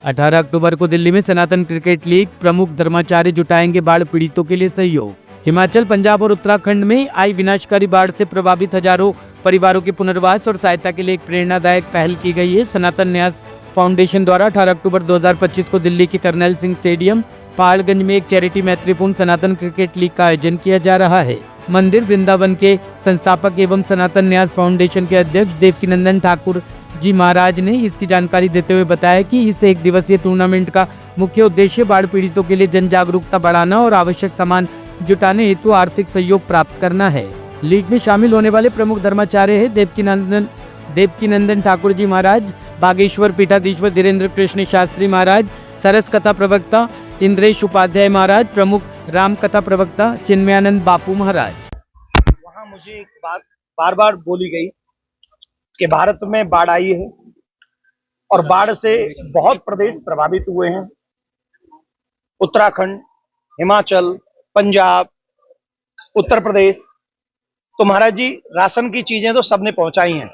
18 अक्टूबर को दिल्ली में सनातन cricket league प्रमुख धर्माचार्य जुटाएंगे बाढ़ पीड़ितों के लिए सहयोग। हिमाचल, पंजाब और उत्तराखंड में आई विनाशकारी बाढ़ से प्रभावित हजारों परिवारों के पुनर्वास और सहायता के लिए एक प्रेरणादायक पहल की गई है। सनातन न्यास फाउंडेशन द्वारा 18 अक्टूबर 2025 को दिल्ली के कर्नल सिंह स्टेडियम पहाड़गंज में एक चैरिटी मैत्रीपूर्ण सनातन क्रिकेट लीग का आयोजन किया जा रहा है। मंदिर वृंदावन के संस्थापक एवं सनातन न्यास फाउंडेशन के अध्यक्ष देवकीनंदन ठाकुर जी महाराज ने इसकी जानकारी देते हुए बताया कि इस एक दिवसीय टूर्नामेंट का मुख्य उद्देश्य बाढ़ पीड़ितों के लिए जन जागरूकता बढ़ाना और आवश्यक सामान जुटाने हेतु आर्थिक सहयोग प्राप्त करना है। लीग में शामिल होने वाले प्रमुख धर्माचार्य है देवकीनंदन ठाकुर जी महाराज, बागेश्वर पीठाधीश्वर धीरेन्द्र कृष्ण शास्त्री महाराज, सरस कथा प्रवक्ता इंद्रेश उपाध्याय महाराज, प्रमुख राम कथा प्रवक्ता चिन्मयानंद बापू महाराज। वहाँ मुझे एक बात बार बार बोली गई कि भारत में बाढ़ आई है और बाढ़ से बहुत प्रदेश प्रभावित हुए हैं। उत्तराखंड, हिमाचल, पंजाब, उत्तर प्रदेश। तो महाराज जी, राशन की चीजें तो सबने पहुंचाई हैं,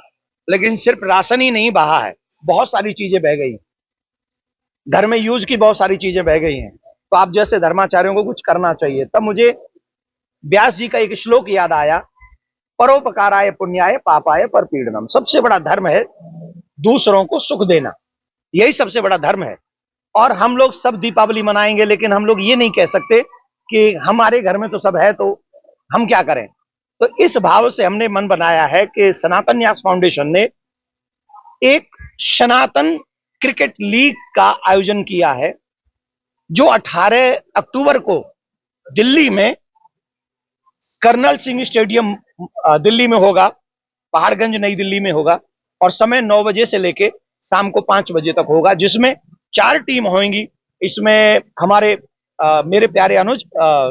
लेकिन सिर्फ राशन ही नहीं बहा है, बहुत सारी चीजें बह गई। घर में यूज की बहुत सारी चीजें बह गई हैं। तो आप जैसे धर्माचार्यों को कुछ करना चाहिए। तब मुझे व्यास जी का एक श्लोक याद आया, परोपकाराय पुण्याय पापाय परपीड़नम। सबसे बड़ा धर्म है दूसरों को सुख देना, यही सबसे बड़ा धर्म है। और हम लोग सब दीपावली मनाएंगे, लेकिन हम लोग ये नहीं कह सकते कि हमारे घर में तो सब है तो हम क्या करें। तो इस भाव से हमने मन बनाया है कि सनातन न्यास फाउंडेशन ने एक सनातन क्रिकेट लीग का आयोजन किया है, जो 18 अक्टूबर को दिल्ली में कर्नल सिंह स्टेडियम दिल्ली में होगा, पहाड़गंज नई दिल्ली में होगा, और समय 9 बजे से लेके शाम को 5 बजे तक होगा, जिसमें 4 टीम होंगी। इसमें हमारे मेरे प्यारे अनुज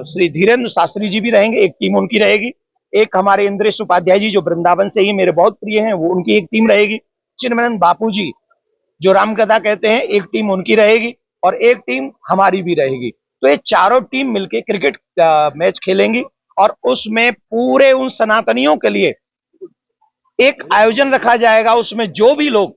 श्री धीरेन्द्र शास्त्री जी भी रहेंगे, एक टीम उनकी रहेगी। एक हमारे इंद्रेश उपाध्याय जी जो वृंदावन से ही मेरे बहुत प्रिय हैं, वो उनकी एक टीम रहेगी। चिन्मयानंद बापू जी जो रामकथा कहते हैं, एक टीम उनकी रहेगी और एक टीम हमारी भी रहेगी। तो ये चारों टीम मिलके क्रिकेट मैच खेलेंगी और उसमें पूरे उन सनातनियों के लिए एक आयोजन रखा जाएगा। उसमें जो भी लोग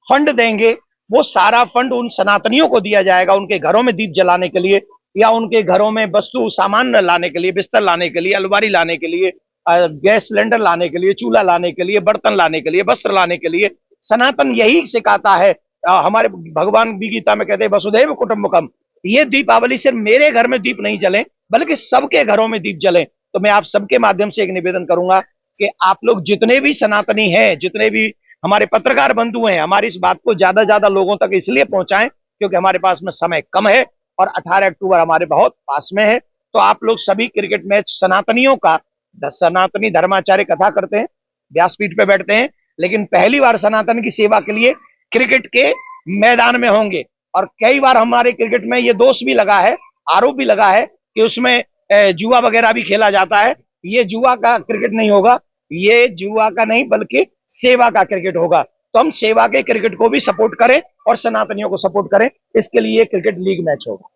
फंड देंगे वो सारा फंड उन सनातनियों को दिया जाएगा, उनके घरों में दीप जलाने के लिए या उनके घरों में वस्तु सामान लाने के लिए, बिस्तर लाने के लिए, अलमारी लाने के लिए, गैस सिलेंडर लाने के लिए, चूल्हा लाने के लिए, बर्तन लाने के लिए, वस्त्र लाने के लिए। सनातन यही सिखाता है। हमारे भगवान भी गीता में कहते हैं वसुधैव कुटुंबकम। ये दीपावली सिर्फ मेरे घर में दीप नहीं जले, बल्कि सबके घरों में दीप जले। तो मैं आप सबके माध्यम से एक निवेदन करूंगा कि आप लोग जितने भी सनातनी हैं, जितने भी हमारे पत्रकार बंधु हैं, हमारी इस बात को ज्यादा ज्यादा लोगों तक इसलिए पहुंचाएं क्योंकि हमारे पास में समय कम है और 18 अक्टूबर हमारे बहुत पास में है। तो आप लोग सभी क्रिकेट मैच सनातनियों का, सनातनी धर्माचार्य कथा करते हैं, व्यासपीठ पे बैठते हैं, लेकिन पहली बार सनातन की सेवा के लिए क्रिकेट के मैदान में होंगे। और कई बार हमारे क्रिकेट में ये दोष भी लगा है, आरोप भी लगा है कि उसमें जुआ वगैरह भी खेला जाता है। ये जुआ का क्रिकेट नहीं होगा, ये जुआ का नहीं बल्कि सेवा का क्रिकेट होगा। तो हम सेवा के क्रिकेट को भी सपोर्ट करें और सनातनियों को सपोर्ट करें, इसके लिए क्रिकेट लीग मैच होगा।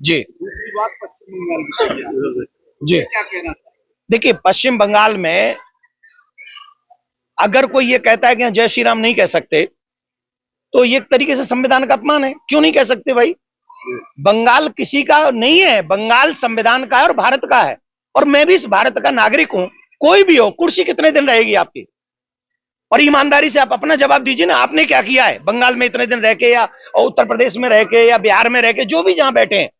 जी, दूसरी बात पश्चिम बंगाल जी, क्या कहना चाहिए? देखिए, पश्चिम बंगाल में अगर कोई ये कहता है कि जय श्री राम नहीं कह सकते, तो ये एक तरीके से संविधान का अपमान है। क्यों नहीं कह सकते भाई? बंगाल किसी का नहीं है, बंगाल संविधान का है और भारत का है, और मैं भी इस भारत का नागरिक हूं। कोई भी हो, कुर्सी कितने दिन रहेगी आपकी? और ईमानदारी से आप अपना जवाब दीजिए ना, आपने क्या किया है बंगाल में इतने दिन रह के, या उत्तर प्रदेश में रह के, या बिहार में रह के, जो भी जहां बैठे हैं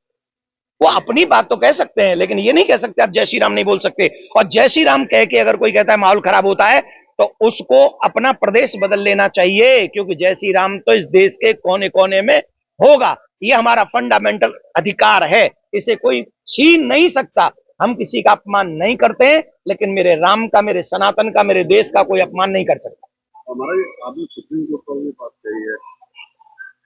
वो अपनी बात तो कह सकते हैं, लेकिन ये नहीं कह सकते आप जय श्री राम नहीं बोल सकते। और जय श्री राम कह के अगर कोई कहता है माहौल खराब होता है, तो उसको अपना प्रदेश बदल लेना चाहिए, क्योंकि जय श्री राम तो इस देश के कोने कोने में होगा। ये हमारा फंडामेंटल अधिकार है, इसे कोई छीन नहीं सकता। हम किसी का अपमान नहीं करते हैं, लेकिन मेरे राम का, मेरे सनातन का, मेरे देश का कोई अपमान नहीं कर सकता। हमारे आपने सुप्रीम कोर्ट पर बात कही है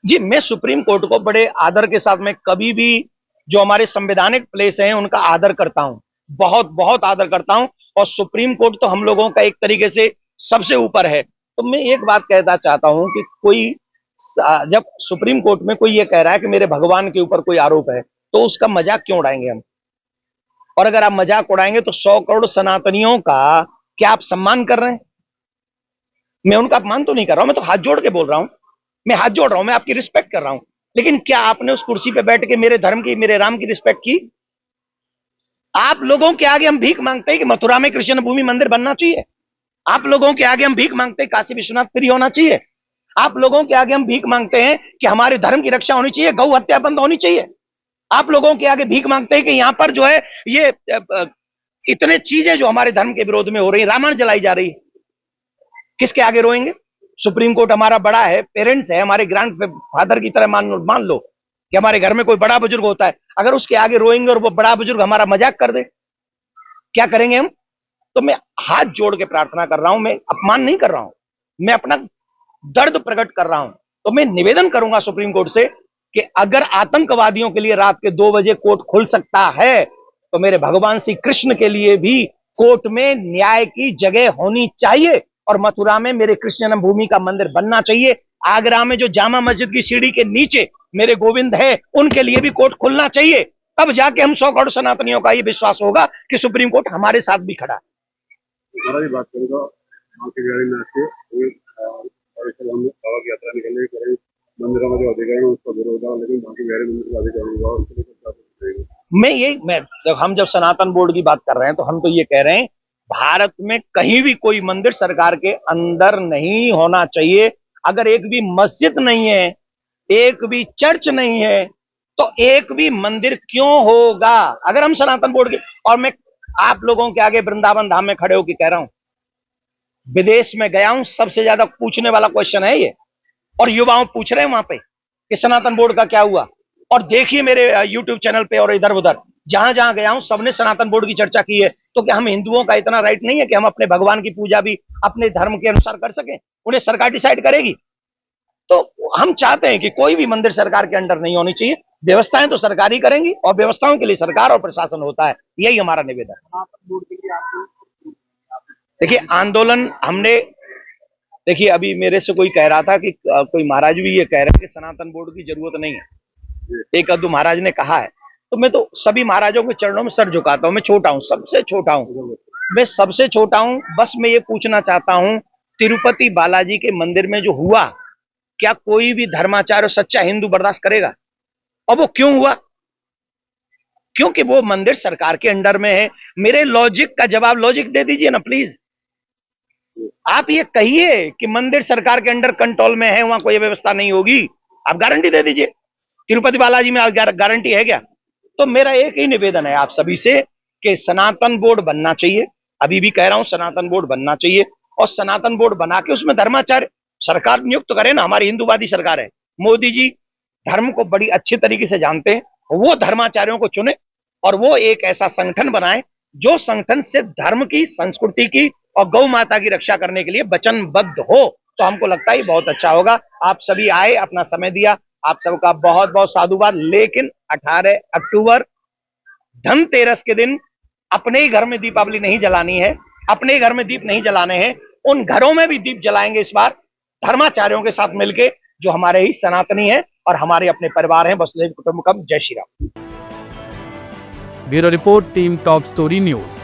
जी, मैं सुप्रीम कोर्ट को बड़े आदर के साथ में कभी भी जो हमारे संवैधानिक प्लेस हैं उनका आदर करता हूं, बहुत बहुत आदर करता हूं। और सुप्रीम कोर्ट तो हम लोगों का एक तरीके से सबसे ऊपर है। तो मैं एक बात कहना चाहता हूं कि कोई जब सुप्रीम कोर्ट में कोई ये कह रहा है कि मेरे भगवान के ऊपर कोई आरोप है, तो उसका मजाक क्यों उड़ाएंगे हम? और अगर आप मजाक उड़ाएंगे तो 100 करोड़ सनातनियों का क्या आप सम्मान कर रहे हैं? मैं उनका अपमान तो नहीं कर रहा हूं, मैं तो हाथ जोड़ के बोल रहा हूं, मैं हाथ जोड़ रहा हूं, मैं आपकी रिस्पेक्ट कर रहा हूं। लेकिन क्या आपने उस कुर्सी पे बैठ के मेरे धर्म की, मेरे राम की रिस्पेक्ट की? आप लोगों के आगे हम भीख मांगते हैं कि मथुरा में कृष्ण भूमि मंदिर बनना चाहिए। आप लोगों के आगे हम भीख मांगते हैं काशी विश्वनाथ फ्री होना चाहिए। आप लोगों के आगे हम भीख मांगते हैं कि हमारे धर्म की रक्षा होनी चाहिए, गौ हत्या बंद होनी चाहिए। आप लोगों के आगे भीख मांगते हैं कि यहां पर जो है ये इतने चीजें जो हमारे धर्म के विरोध में हो रही है, रामायण जलाई जा रही है, किसके आगे रोएंगे? सुप्रीम कोर्ट हमारा बड़ा है, पेरेंट्स है, हमारे ग्रैंड फादर की तरह मान लो कि हमारे घर में कोई बड़ा बुजुर्ग होता है, अगर उसके आगे रोएंगे और वो बड़ा बुजुर्ग हमारा मजाक कर दे, क्या करेंगे हम? तो मैं हाथ जोड़ के प्रार्थना कर रहा हूं, मैं अपमान नहीं कर रहा हूं, मैं अपना दर्द प्रकट कर रहा हूं। तो मैं निवेदन करूंगा सुप्रीम कोर्ट से कि अगर आतंकवादियों के लिए रात के 2 बजे कोर्ट खुल सकता है, तो मेरे भगवान श्री कृष्ण के लिए भी कोर्ट में न्याय की जगह होनी चाहिए और मथुरा में मेरे कृष्ण जन्मभूमि का मंदिर बनना चाहिए। आगरा में जो जामा मस्जिद की सीढ़ी के नीचे मेरे गोविंद है, उनके लिए भी कोर्ट खुलना चाहिए। तब जाके हम 100 करोड़ सनातनियों का ये विश्वास होगा कि सुप्रीम कोर्ट हमारे साथ भी खड़ा है। बात करेगा आपके बारे में आपके और इसके हम बाबा की यात्रा निकलने करें मंदिरों में जो अधिकारी है उसका विरोध है, लेकिन बाकी गहरे मंदिर का अधिकारी हुआ उसके लिए मैं हम जब सनातन बोर्ड की बात कर रहे हैं तो हम तो ये कह रहे हैं भारत में कहीं भी कोई मंदिर सरकार के अंदर नहीं होना चाहिए। अगर एक भी मस्जिद नहीं है, एक भी चर्च नहीं है, तो एक भी मंदिर क्यों होगा? अगर हम सनातन बोर्ड के, और मैं आप लोगों के आगे वृंदावन धाम में खड़े होकर कह रहा हूं, विदेश में गया हूं, सबसे ज्यादा पूछने वाला क्वेश्चन है ये, और युवाओं पूछ रहे हैं वहां पे कि सनातन बोर्ड का क्या हुआ। और देखिए मेरे यूट्यूब चैनल पे और इधर उधर जहां जहां गया हूं, सबने सनातन बोर्ड की चर्चा की है। तो क्या हम हिंदुओं का इतना राइट नहीं है कि हम अपने भगवान की पूजा भी अपने धर्म के अनुसार कर सकें? उन्हें सरकार डिसाइड करेगी। तो हम चाहते हैं कि कोई भी मंदिर सरकार के अंडर नहीं होनी चाहिए, व्यवस्थाएं तो सरकार ही करेंगी और व्यवस्थाओं के लिए सरकार और प्रशासन होता है। यही हमारा निवेदन है। देखिए आंदोलन हमने, देखिए अभी मेरे से कोई कह रहा था कि कोई महाराज भी ये कह रहे हैं कि सनातन बोर्ड की जरूरत नहीं है, एक अद्भुत महाराज ने कहा है। तो मैं तो सभी महाराजों के चरणों में सर झुकाता हूं, मैं छोटा हूं, सबसे छोटा हूं, मैं सबसे छोटा हूं। बस मैं ये पूछना चाहता हूं, तिरुपति बालाजी के मंदिर में जो हुआ, क्या कोई भी धर्माचार्य और सच्चा हिंदू बर्दाश्त करेगा? और वो क्यों हुआ? क्योंकि वो मंदिर सरकार के अंडर में है। मेरे लॉजिक का जवाब लॉजिक दे दीजिए ना प्लीज। आप ये कहिए कि मंदिर सरकार के अंडर कंट्रोल में है, वहां कोई व्यवस्था नहीं होगी, आप गारंटी दे दीजिए। तिरुपति बालाजी में गारंटी है क्या? तो मेरा एक ही निवेदन है आप सभी से कि सनातन बोर्ड बनना चाहिए। अभी भी कह रहा हूं सनातन बोर्ड बनना चाहिए, और सनातन बोर्ड बना के उसमें धर्माचार्य सरकार नियुक्त करे ना। हमारी हिंदूवादी सरकार है, मोदी जी धर्म को बड़ी अच्छी तरीके से जानते हैं, वो धर्माचार्यों को चुने और वो एक ऐसा संगठन बनाए जो संगठन से धर्म की, संस्कृति की और गौ माता की रक्षा करने के लिए वचनबद्ध हो। तो हमको लगता है बहुत अच्छा होगा। आप सभी आए, अपना समय दिया, आप सबका बहुत बहुत साधुवाद। लेकिन 18 अक्टूबर धनतेरस के दिन अपने ही घर में दीपावली नहीं जलानी है, अपने ही घर में दीप नहीं जलाने हैं, उन घरों में भी दीप जलाएंगे इस बार धर्माचार्यों के साथ मिलके, जो हमारे ही सनातनी है और हमारे अपने परिवार हैं। वसुधैव कुटुंबकम। जय Shri Ram. Bureau report, team top story news.